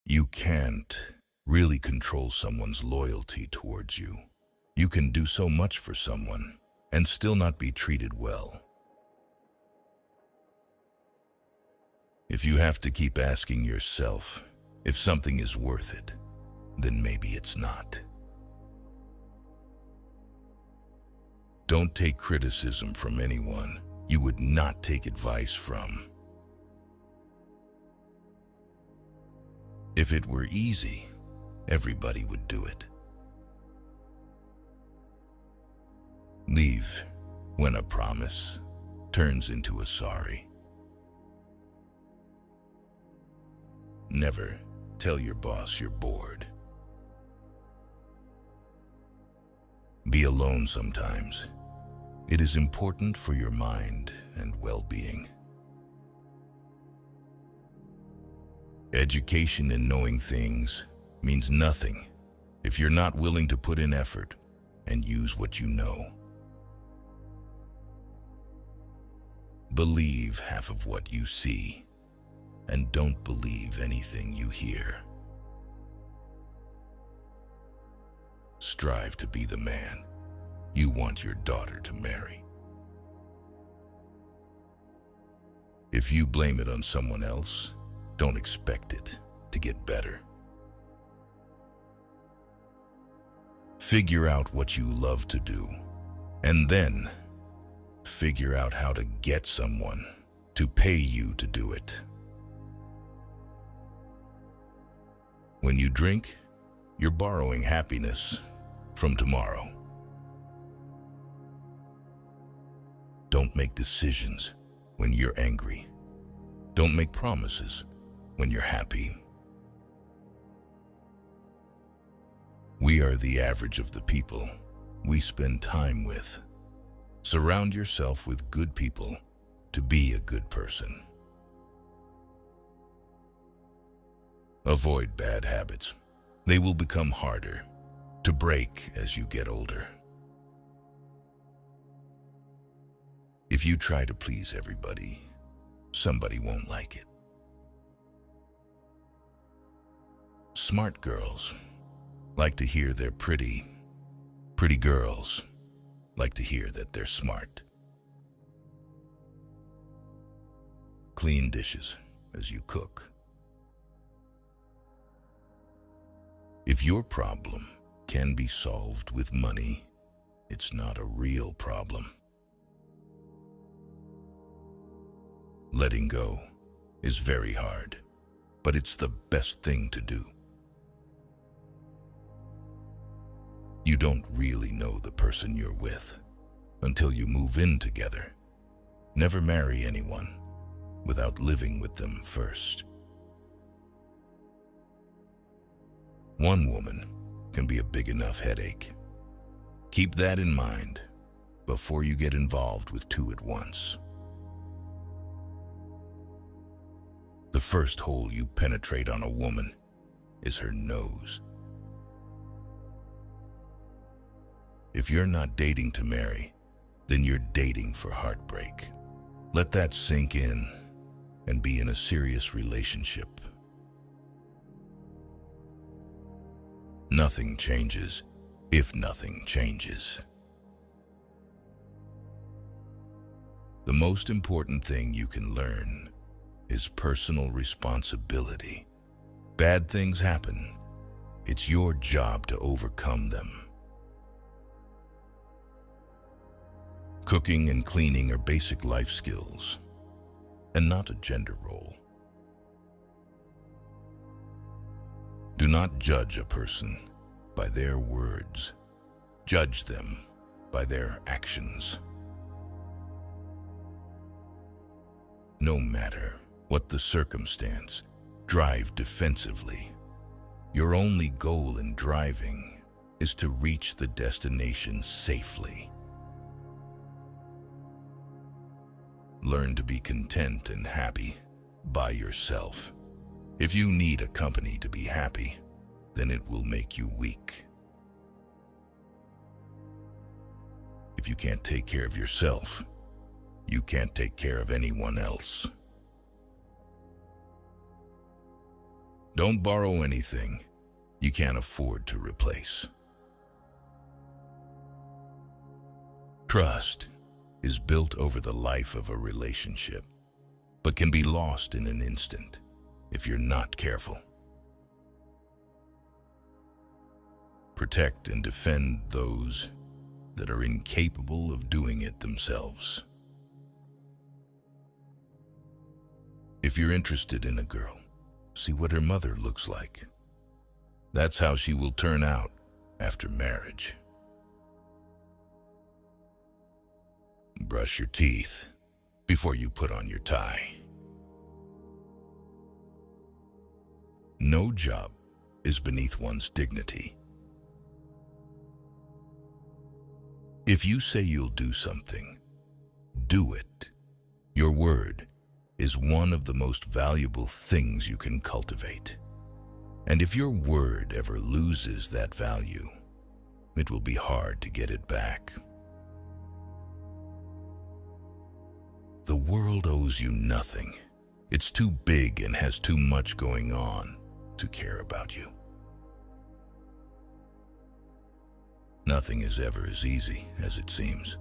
You can't really control someone's loyalty towards you. You can do so much for someone and still not be treated well. If you have to keep asking yourself if something is worth it, then maybe it's not. Don't take criticism from anyone you would not take advice from. If it were easy, everybody would do it. Leave when a promise turns into a sorry. Never tell your boss you're bored. Be alone sometimes. It is important for your mind and well-being. Education in knowing things means nothing if you're not willing to put in effort and use what you know. Believe half of what you see, and don't believe anything you hear. Strive to be the man you want your daughter to marry. If you blame it on someone else, don't expect it to get better. Figure out what you love to do, and then figure out how to get someone to pay you to do it. When you drink, you're borrowing happiness from tomorrow. Don't make decisions when you're angry. Don't make promises when you're happy. We are the average of the people we spend time with. Surround yourself with good people to be a good person. Avoid bad habits. They will become harder to break as you get older. If you try to please everybody, somebody won't like it. Smart girls like to hear they're pretty. Pretty girls like to hear that they're smart. Clean dishes as you cook. If your problem can be solved with money, it's not a real problem. Letting go is very hard, but it's the best thing to do. You don't really know the person you're with until you move in together. Never marry anyone without living with them first. One woman can be a big enough headache. Keep that in mind before you get involved with two at once. The first hole you penetrate on a woman is her nose. If you're not dating to marry, then you're dating for heartbreak. Let that sink in and be in a serious relationship. Nothing changes if nothing changes. The most important thing you can learn is personal responsibility. Bad things happen. It's your job to overcome them. Cooking and cleaning are basic life skills, and not a gender role. Do not judge a person by their words. Judge them by their actions. No matter what the circumstance, drive defensively. Your only goal in driving is to reach the destination safely. Learn to be content and happy by yourself. If you need a company to be happy, then it will make you weak. If you can't take care of yourself, you can't take care of anyone else. Don't borrow anything you can't afford to replace. Trust is built over the life of a relationship, but can be lost in an instant if you're not careful. Protect and defend those that are incapable of doing it themselves. If you're interested in a girl, see what her mother looks like. That's how she will turn out after marriage. Brush your teeth before you put on your tie. No job is beneath one's dignity. If you say you'll do something, do it. Your word is one of the most valuable things you can cultivate. And if your word ever loses that value, it will be hard to get it back. The world owes you nothing. It's too big and has too much going on to care about you. Nothing is ever as easy as it seems.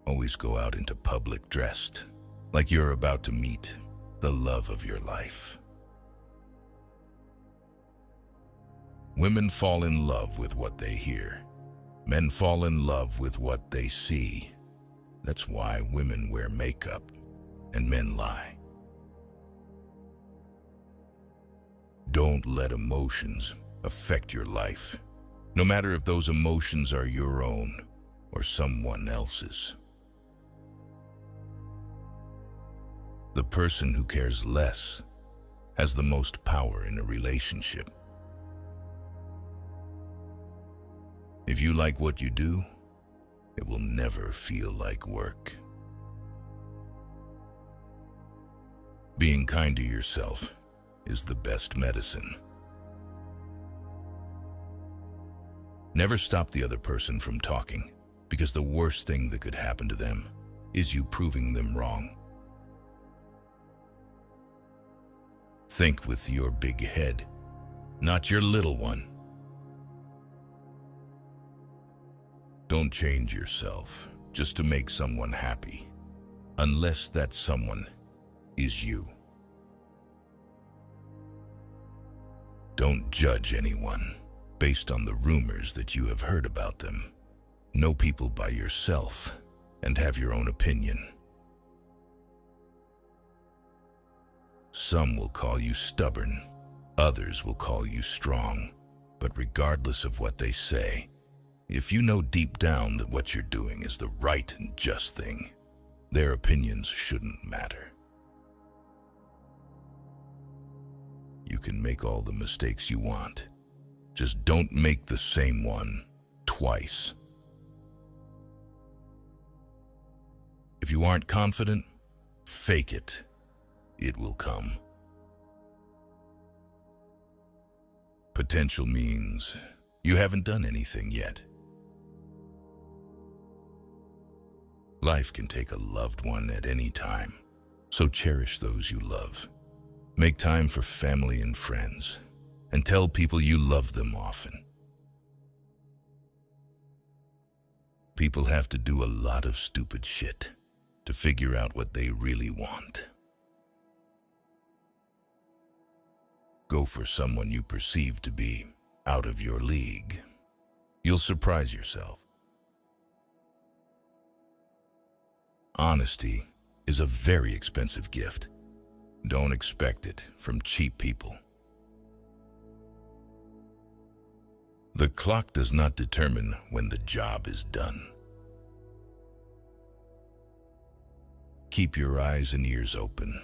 Always go out into public dressed like you're about to meet the love of your life. Women fall in love with what they hear. Men fall in love with what they see. That's why women wear makeup and men lie. Don't let emotions affect your life, no matter if those emotions are your own or someone else's. The person who cares less has the most power in a relationship. If you like what you do, it will never feel like work. Being kind to yourself is the best medicine. Never stop the other person from talking, because the worst thing that could happen to them is you proving them wrong. Think with your big head, not your little one. Don't change yourself just to make someone happy, unless that someone is you. Don't judge anyone based on the rumors that you have heard about them. Know people by yourself and have your own opinion. Some will call you stubborn, others will call you strong, but regardless of what they say, if you know deep down that what you're doing is the right and just thing, their opinions shouldn't matter. You can make all the mistakes you want. Just don't make the same one twice. If you aren't confident, fake it. It will come. Potential means you haven't done anything yet. Life can take a loved one at any time, so cherish those you love. Make time for family and friends, and tell people you love them often. People have to do a lot of stupid shit to figure out what they really want. Go for someone you perceive to be out of your league. You'll surprise yourself. Honesty is a very expensive gift. Don't expect it from cheap people. The clock does not determine when the job is done. Keep your eyes and ears open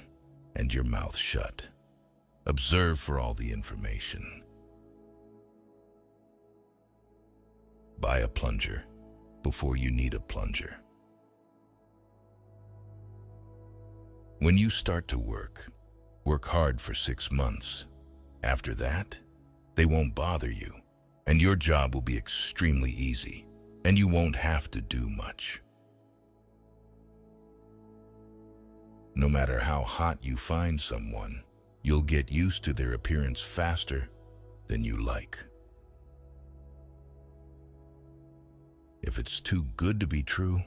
and your mouth shut. Observe for all the information. Buy a plunger before you need a plunger. When you start to work hard for 6 months. After that, they won't bother you, and your job will be extremely easy, and you won't have to do much. No matter how hot you find someone, you'll get used to their appearance faster than you like. If it's too good to be true,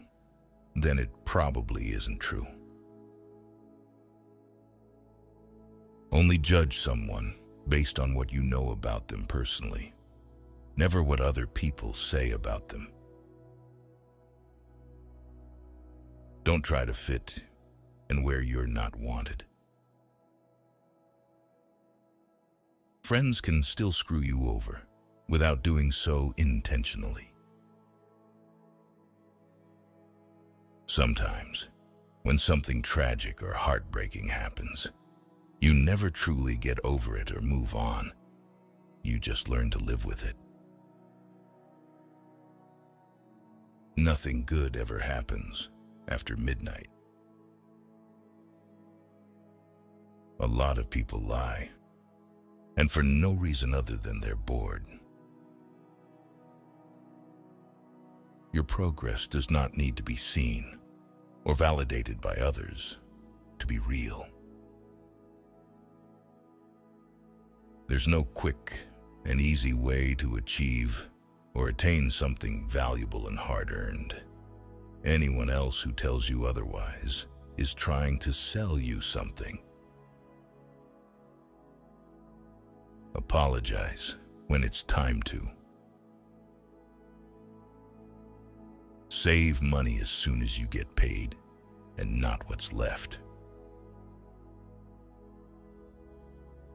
then it probably isn't true. Only judge someone based on what you know about them personally, never what other people say about them. Don't try to fit and where you're not wanted. Friends can still screw you over without doing so intentionally. Sometimes, when something tragic or heartbreaking happens, you never truly get over it or move on. You just learn to live with it. Nothing good ever happens after midnight. A lot of people lie, and for no reason other than they're bored. Your progress does not need to be seen or validated by others to be real. There's no quick and easy way to achieve or attain something valuable and hard-earned. Anyone else who tells you otherwise is trying to sell you something. Apologize when it's time to. Save money as soon as you get paid, and not what's left.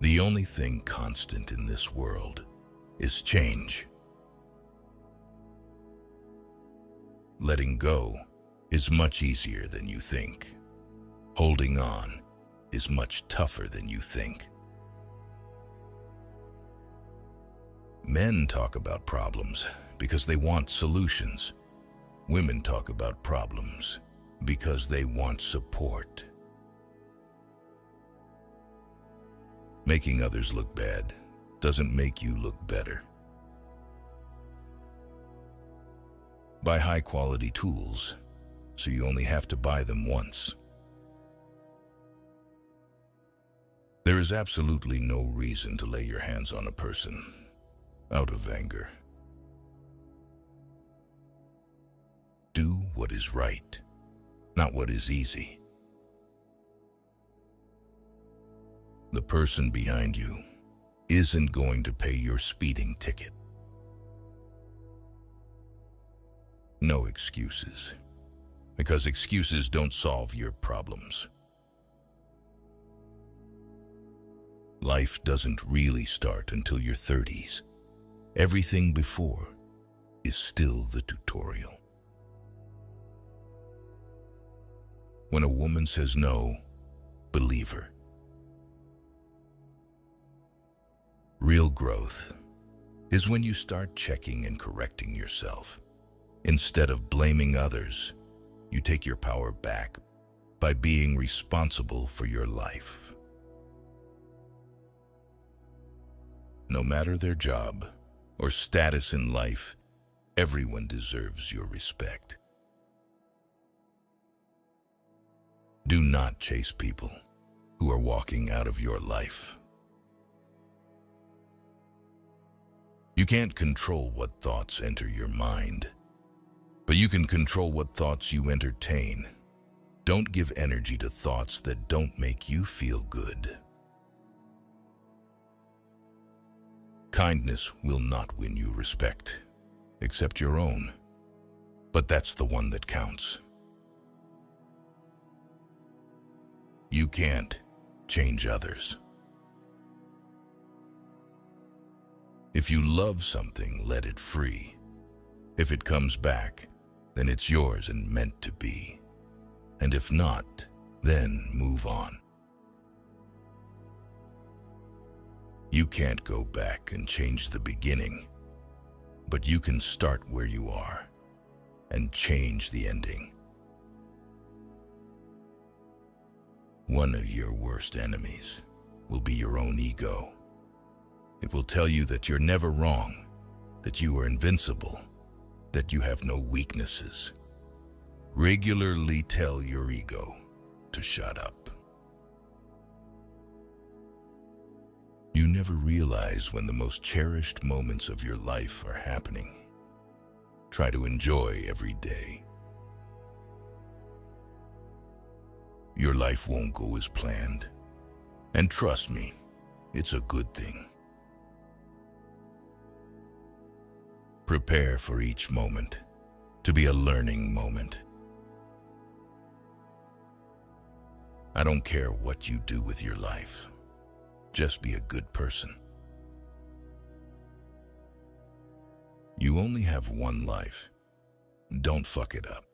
The only thing constant in this world is change. Letting go is much easier than you think. Holding on is much tougher than you think. Men talk about problems because they want solutions. Women talk about problems because they want support. Making others look bad doesn't make you look better. Buy high-quality tools, so you only have to buy them once. There is absolutely no reason to lay your hands on a person out of anger. Do what is right, not what is easy. The person behind you isn't going to pay your speeding ticket. No excuses, because excuses don't solve your problems. Life doesn't really start until your 30s. Everything before is still the tutorial. When a woman says no, believe her. Real growth is when you start checking and correcting yourself. Instead of blaming others, you take your power back by being responsible for your life. No matter their job or status in life, everyone deserves your respect. Do not chase people who are walking out of your life. You can't control what thoughts enter your mind, but you can control what thoughts you entertain. Don't give energy to thoughts that don't make you feel good. Kindness will not win you respect, except your own, but that's the one that counts. You can't change others. If you love something, let it free. If it comes back, then it's yours and meant to be. And if not, then move on. You can't go back and change the beginning, but you can start where you are and change the ending. One of your worst enemies will be your own ego. It will tell you that you're never wrong, that you are invincible, that you have no weaknesses. Regularly tell your ego, to shut up. You never realize when the most cherished moments of your life are happening. Try to enjoy every day. Your life won't go as planned. And trust me, it's a good thing. Prepare for each moment to be a learning moment. I don't care what you do with your life. Just be a good person. You only have one life. Don't fuck it up.